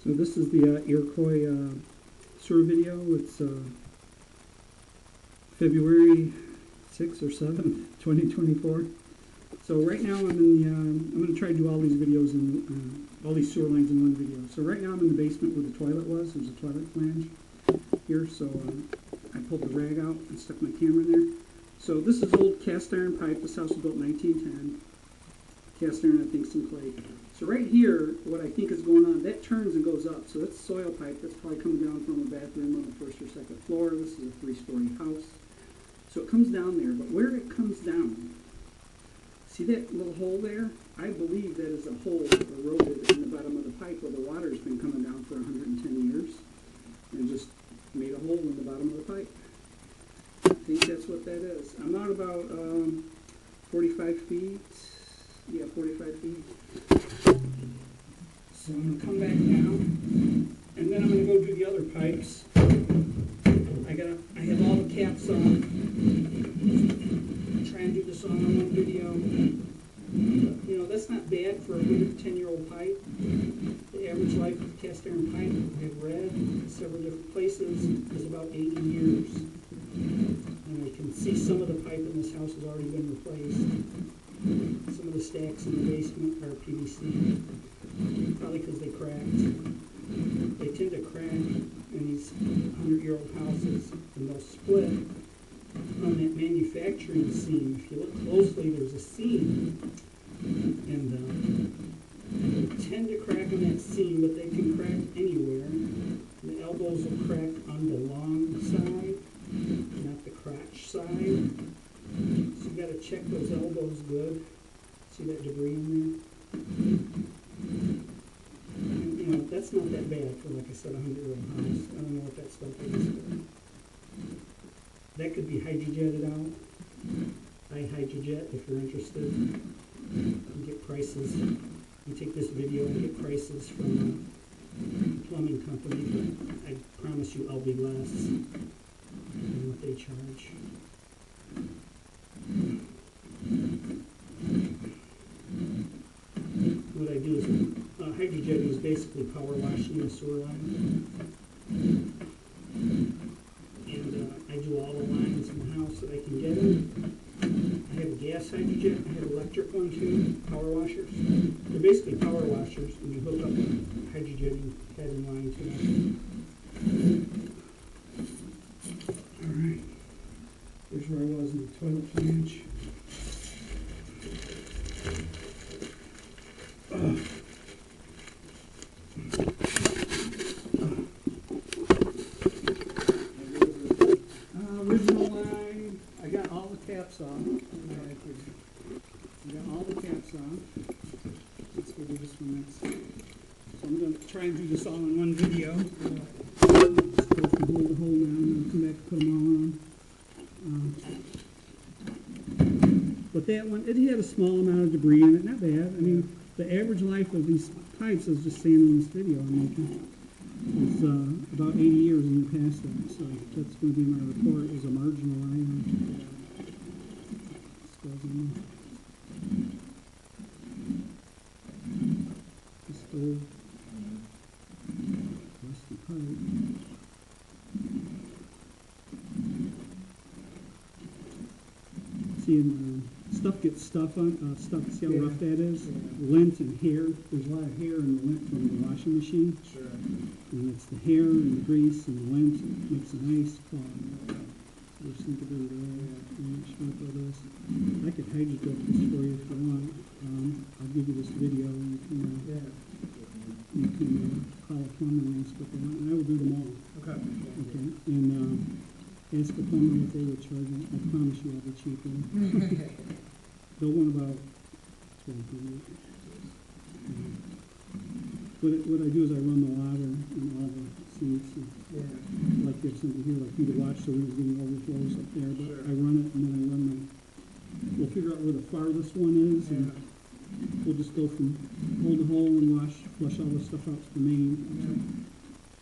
So this is the Iroquois sewer video. It's February 6th or 7th, 2024. So right now I'm in the, I'm going to try to do all these videos and all these sewer lines in one video. So right now I'm in the basement where the toilet was. There's a toilet flange here. So I pulled the rag out and stuck my camera in there. So this is old cast iron pipe. This house was built in 1910. Cast iron, I think some clay. So right here, what I think is going on, that turns and goes up. So that's soil pipe. That's probably coming down from a bathroom on the first or second floor. This is a 3-story house. So it comes down there, but where it comes down, see that little hole there? I believe that is a hole eroded in the bottom of the pipe where the water's been coming down for 110 years and just made a hole in the bottom of the pipe. I think that's what that is. I'm out about 45 feet. Yeah, 45 feet. So I'm going to come back down, and then I'm going to go do the other pipes. I have all the caps on. Try and do this all in one video. You know, that's not bad for a 110-year-old pipe. The average life of cast iron pipe, I've read in several different places, is about 80 years. And I can see some of the pipe in this house has already been replaced. Some of the stacks in the basement are PVC, probably because they cracked. They tend to crack in these 100-year-old houses, and they'll split on that manufacturing seam. If you look closely, there's a seam, and they tend to crack on that seam, but they can crack anywhere. The elbows will crack on the long side, not the crotch side. So you got to check those elbows good. See that debris in there? And, you know, that's not that bad for, like I said, a 100-year-old house. I don't know what that stuff is. That could be hydrojetted out. I hydrojet if you're interested. You get prices. You take this video and get prices from a plumbing company, but I promise you I'll be less than what they charge. What I do is, hydrojetting is basically power washing the sewer line. And I do all the lines in the house that I can get in. I have a gas hydrojet, I have an electric one too, power washers. They're basically power washers, and you hook up a hydrojetting head and line to them. Alright, here's where I was in the toilet flange. Original line, I got all the caps on. I got all the caps on. Let's go do this one next. So I'm going to try and do this all in one video. Just go hold the hole now, and I'll come back and put them all on. But that one, it had a small amount of debris in it, not bad. I mean, the average life of these pipes, is just saying in this video I'm making, is about 80 years and past that. So that's going to be my report as a marginal line. This old rusty pipe. See, stuff gets stuck. See how rough that is? Lint and hair. There's a lot of hair in the lint from the washing machine. Sure. And it's the hair and the grease and the lint. It makes a nice clog. So just think about it. I could hydrojet this for you if you want. I'll give you this video and you can call a plumber and ask what they want. And I will do them all. Okay. Okay. And ask the plumber what they would charge me. I promise you I'll be cheaper. They'll want about $1,200. What I do is I run the water in all the sinks. And like there's something here, like you to watch, so we're getting overflows up there. But I run it, and then I run my. We'll figure out where the farthest one is, and we'll just go from hole to hole and flush all the stuff out to the main.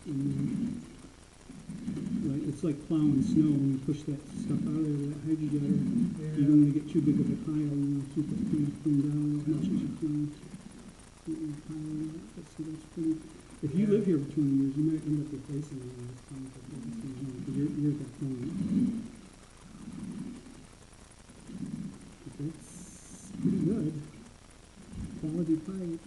And, right, it's like plowing snow when you push that stuff out of there with that hydrojetter. You don't want to get too big of a pile. You want to keep it cleaned down as much as you can. Let's see, that's pretty If you live here for 20 years, you might end up replacing it in this pump. Because you're at that point. But that's pretty good. Quality pipe.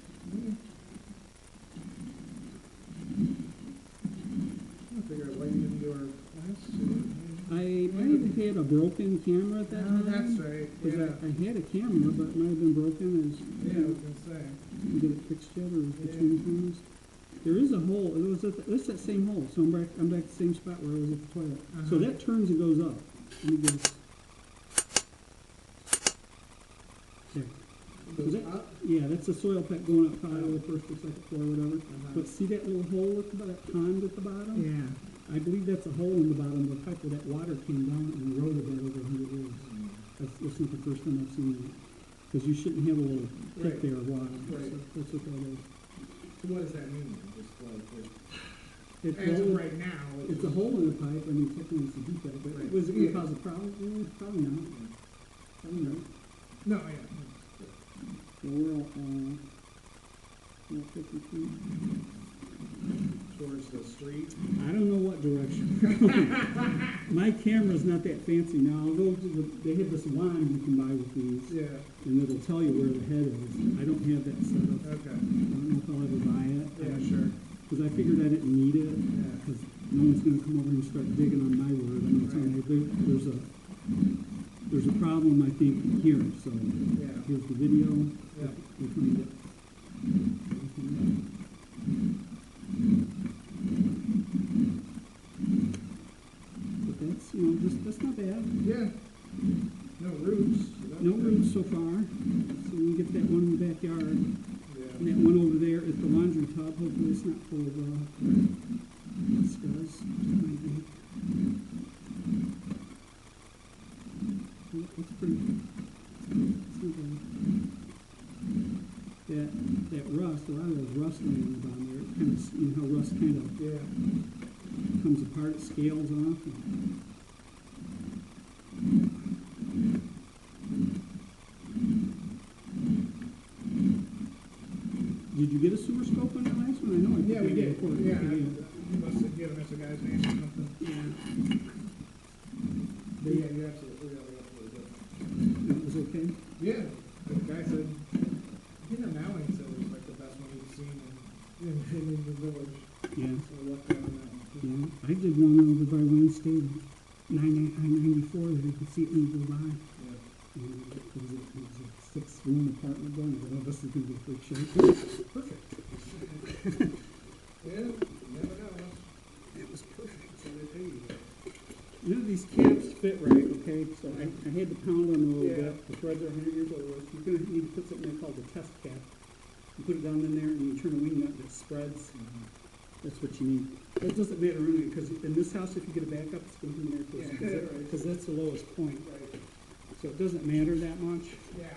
I figure out why you didn't do our last two. I might have had a broken camera at that Oh, time. that's right, Because yeah. I had a camera, but it might have been broken. Yeah, I was gonna say. You get it fixed yet, or Yeah. between cameras? There is a hole. It was at it's that same hole. So I'm back at the same spot where I was at the toilet. So Uh-huh. that turns and goes up. Let me guess. There. Goes that- up? Yeah, that's a soil pipe going up probably the first or second floor, whatever. Uh-huh. But see that little hole at the that pond at the bottom? Yeah. I believe that's a hole in the bottom of the pipe where that water came down and eroded that over 100 years. That's not the first time I've seen that. Because you shouldn't have a little pit Right. there of water. Right. So that's what that is. So what does that mean? Just like, It's as a of hole- right now, It's a hole in the pipe. I mean, technically it's a defect, but Right. was it going to Yeah. cause a problem? Probably not. Probably not. No, yeah. So we're all 50 feet. Towards the street. I don't know what direction. My camera's not that fancy now. I'll go to they have this wand you can buy with these, Yeah, and it'll tell you where the head is. I don't have that set up. okay. I don't know if I'll ever buy it. Yeah, sure. Because I figured I didn't need it. Yeah. Because no one's going to come over and start digging on my word. I'm going to tell you, there's a problem, I think, here. So Yeah. here's the video. Yeah. We'll find it. But that's, that's not bad. Yeah. No roots. No roots so far. So we can get that one in the backyard. And Yeah. that one over there is the laundry tub. Hopefully it's not full of, scuzz. Might be. It's pretty, it's not bad. That rust, a lot of those rust laying down there, it kind of, how rust kind of Yeah. comes apart, it scales off. Did you get a sewer scope on that last one? I know I put Yeah, we that in did. the report. Yeah, Okay, you must have given us a guy's name or something. yeah. But yeah, you absolutely did. That was okay? Yeah, the guy said, I think O'Malley said it was like the best one he'd seen in the village. Yeah. So I lucked out on that one. Yeah, I did one over by Wayne State, I-94, that you could see it when you go by. Yeah. And it was a 6-room apartment building. I thought, this is going to be a freak show. Perfect. Yeah, never know. It was perfect. So they pay you. None of these caps fit right, okay? So I had to pound them a little Yeah. bit. The threads are 100 years old. You're going to need to put something called a test cap. You put it down in there and you turn the wing up and it spreads. That's what you need. That doesn't matter anyway, because in this house, if you get a backup, it's going to be there Yeah, right. because that's the lowest point. Right. So it doesn't matter that much. Yeah.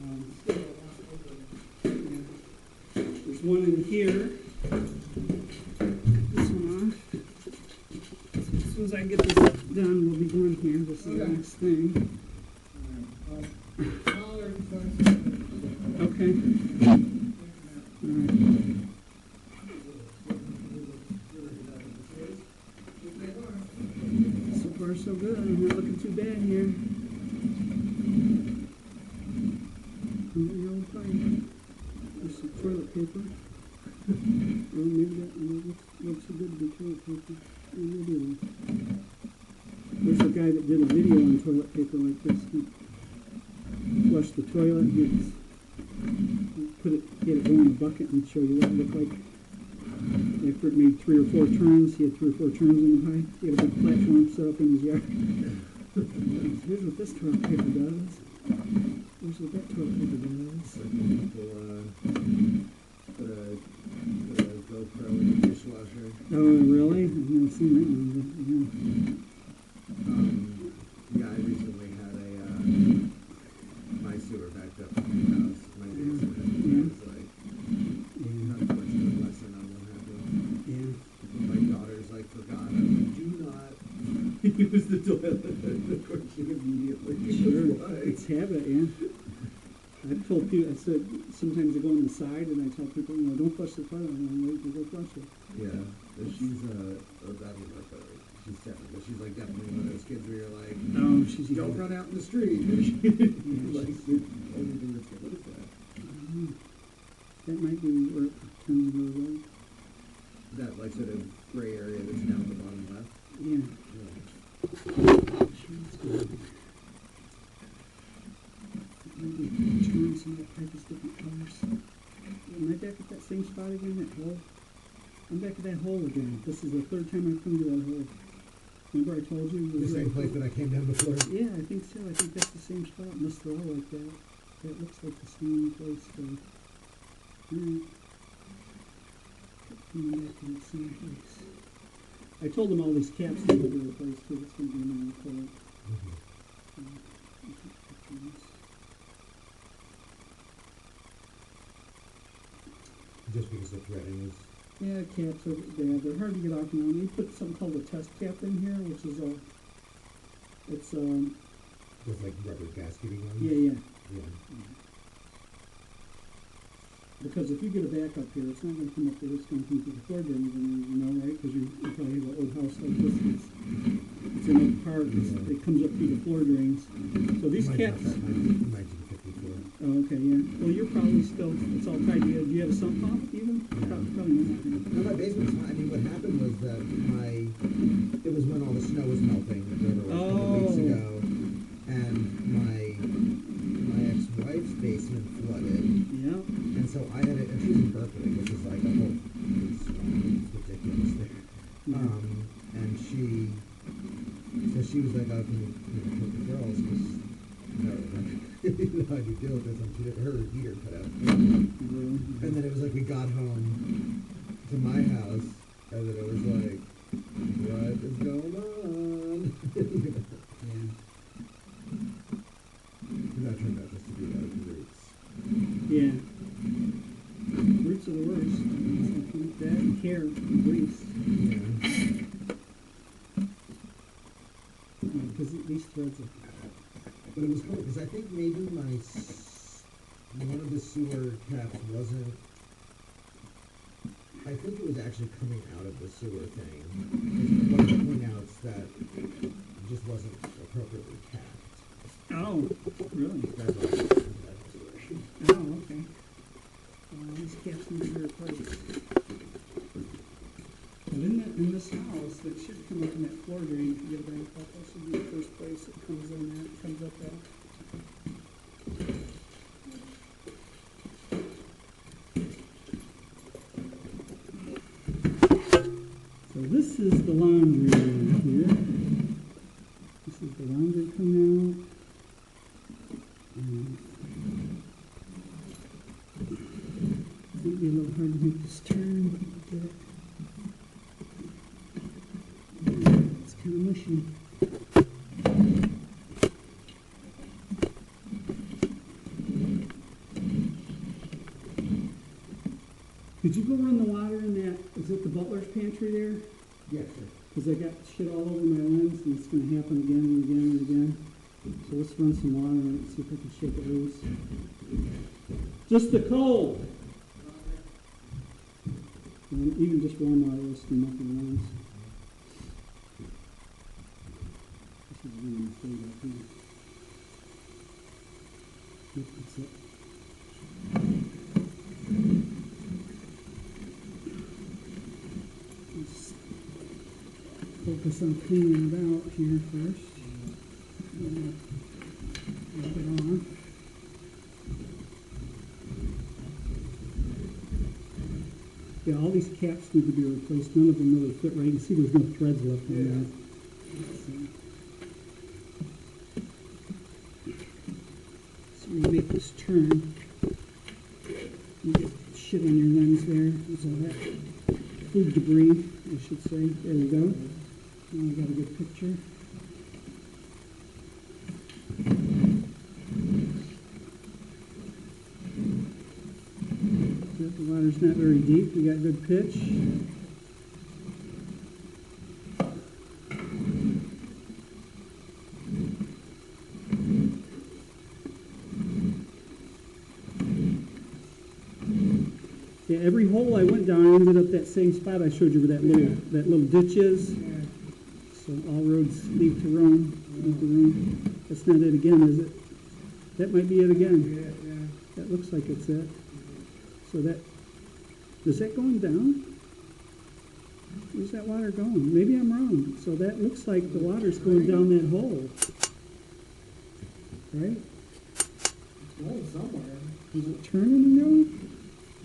Um, yeah. There's one in here. This one off. As soon as I can get this done, we'll be going here. This is the Okay. next thing. Smaller size. Okay. All right. So far, so good. I'm not looking too bad here. Old pipe. There's some toilet paper. Well, maybe that looks too good to be toilet paper. Maybe. There's a guy that did a video on toilet paper like this. He flushed the toilet, he'd get it going in a bucket and show you what it looked like. After it made 3 or 4 turns, he had 3 or 4 turns in the pipe. He had a big platform set up in his yard. Here's what this toilet paper does. Here's what that toilet paper does. Put a GoPro in the dishwasher. Oh, really? I've never seen that one. But, Yeah, I recently had my sewer backed up to my house, my basement. Yeah. It was like, unfortunate lesson on what happened. yeah. My daughter's like, forgot. I'm like, do not use the toilet. And of course, she immediately Sure. was like, It's habit, yeah. I've told people, I said, sometimes I go on the side and I tell people, you know, don't flush the toilet, and wait till they flush it. Yeah, but she's, I mean, like, she's 7, but she's like definitely one of those kids where you're like, Oh, she's. don't run out in the street. Like, the only thing that's good, what is that? That might be where it turns to the road. That like sort of gray area that's down the bottom left? Yeah. Yeah. Maybe turn some of the pipe is different colors. Am I back at that same spot again, that hole? I'm back at that hole again. This is the third time I've come to that hole. Remember I told you? it The was same right- place that I came down before? Yeah, I think so. I think that's the same spot. Must throw like that. That looks like the same place. Alright. Coming back to the same place. I told them all these caps need to be replaced too. It's gonna be another color. Just because the threading is. Yeah, caps are bad. They're hard to get off now. We put something called a test cap in here, which is it's Those like rubber gasketing ones? yeah. Yeah. Because if you get a back up here, it's not gonna come up there, it's gonna come through the floor drains, and you know, right? Because you probably have an old house like this, it's in a park, it comes up through the floor drains. So these Mine's caps, not that, mine's 1954. oh, okay, yeah. Well, you're probably still, it's all tied together. Do you have a sump pump even? Probably not. No, my basement's not. I mean, what happened was that it was when all the snow was melting, whatever, like a couple weeks Oh. ago, and my ex-wife's basement flooded, Yeah, and so I had it, and she's in Berkeley, which is like a whole, it's ridiculous there. yeah. And so she was like, oh, can you put the girls, because, you know, how do you deal with this? And she did her heater cut out. And then it was like we got home to my house, and then it was like, what is going on? And that turned out just to be like roots. Yeah. Roots are the worst. It's like that and hair and grease. Yeah. Because these threads are. But it was cool, because I think maybe one of the sewer caps wasn't, I think it was actually coming out of the sewer thing. It's one of the point-outs that just wasn't appropriately capped. Oh, really? That's all. Oh, okay. These caps need to be replaced. But in this house, it should come up in that floor drain. If you get a bank up, that should be the first place it comes in at, comes up at. So this is the laundry room here. This is the laundry coming out. Might be a little hard to make this turn. Get it. It's kind of mushy. Did you go run the water in that, is it the butler's pantry there? Yes, sir. Because I got shit all over my lens and it's going to happen again and again and again. So let's run some water on it and see if I can shake it loose. Just the cold. And even just warm water will steam up your lens. This is really mistake up here. Yep, that's it. Let's focus on cleaning it out here first. Rub it on. Yeah, all these caps need to be replaced. None of them really fit right. You see there's no threads left on that. So when you make this turn, you get shit on your lens there. There's all that food debris, I should say. There we go. Now we got a good picture. The water's not very deep. We got good pitch. Yeah, every hole I went down, I ended up that same spot I showed you where that little ditch is. Yeah. So all roads lead to Rome, lead to Rome. That's not it again, is it? That might be it again. Yeah. That looks like it's it. So is that going down? Where's that water going? Maybe I'm wrong. So that looks like the water's going down that hole. Right? It's going somewhere. Is it turning and going?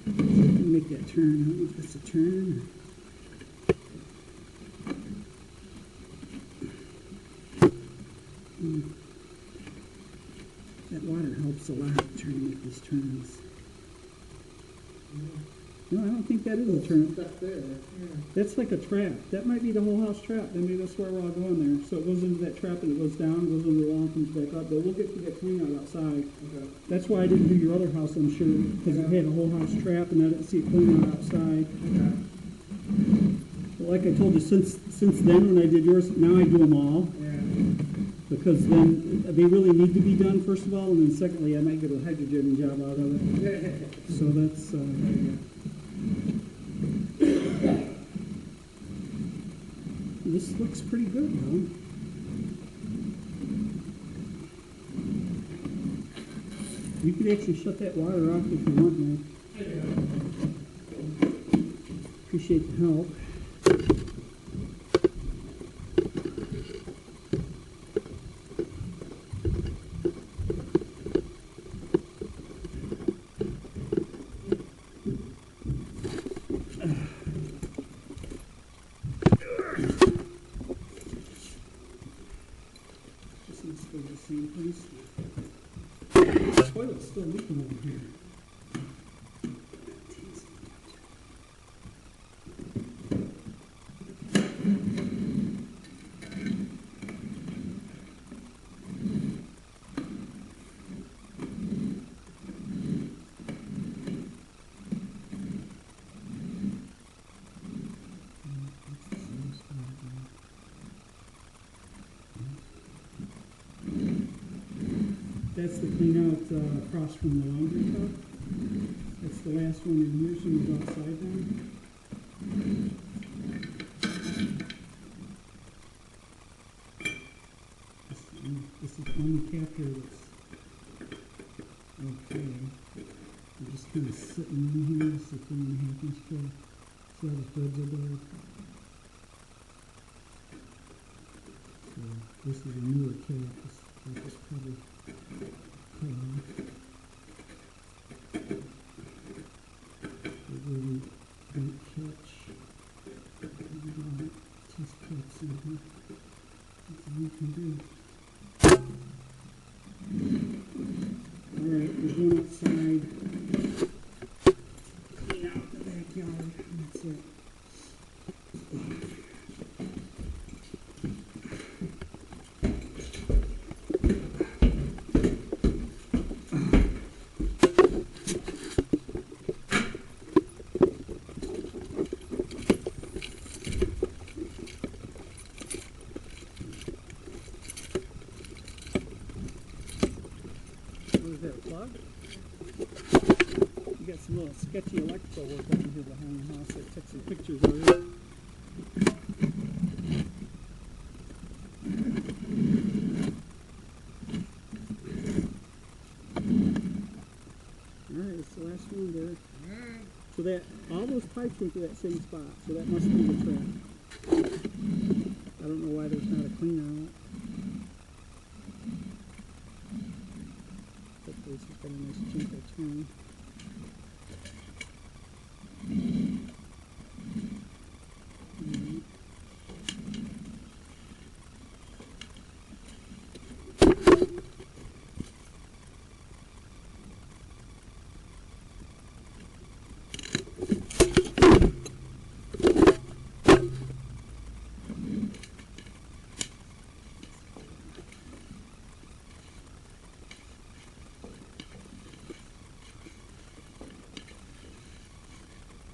Let me make that turn. I don't know if it's a turn or... That water helps a lot trying to make these turns. No, I don't think that is a turn. Stuff there. Yeah. That's like a trap. That might be the whole house trap. Maybe that's where we're all going there. So it goes into that trap and it goes down, goes into the wall and comes back up. But we'll get to that clean out outside. Okay. That's why I didn't do your other house, I'm sure, because it had a whole house trap and I didn't see it clean out outside. Okay. But like I told you, since then when I did yours, now I do them all. Yeah. Because then they really need to be done, first of all, and then secondly, I might get a hydrogen job out of it. So that's, this looks pretty good, though. You could actually shut that water off if you want, man. Appreciate the help. Same place. The toilet's still leaking over here. That's the clean out across from the laundry tub. That's the last one in here, so move outside now. This is the only cap here that's okay. I'm just kind of sitting in here, it's a 3.5 inch cap. See how the threads are there? So this is a newer cap. This cap is probably really don't catch test cuts in here. That's all you can do. Alright, we're going outside. Clean out the backyard. That's it. Is that a plug? You got some little sketchy electrical work up in here behind the house. I took some pictures of it. Alright, it's the last one there. So that all those pipes went to that same spot, so that must be the trap. I don't know why there's not a clean out. This has got a nice chunk of turn.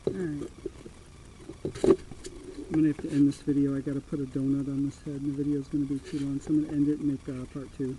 Alright. I'm going to have to end this video. I got to put a donut on this head and the video is going to be too long, so I'm going to end it and make part 2.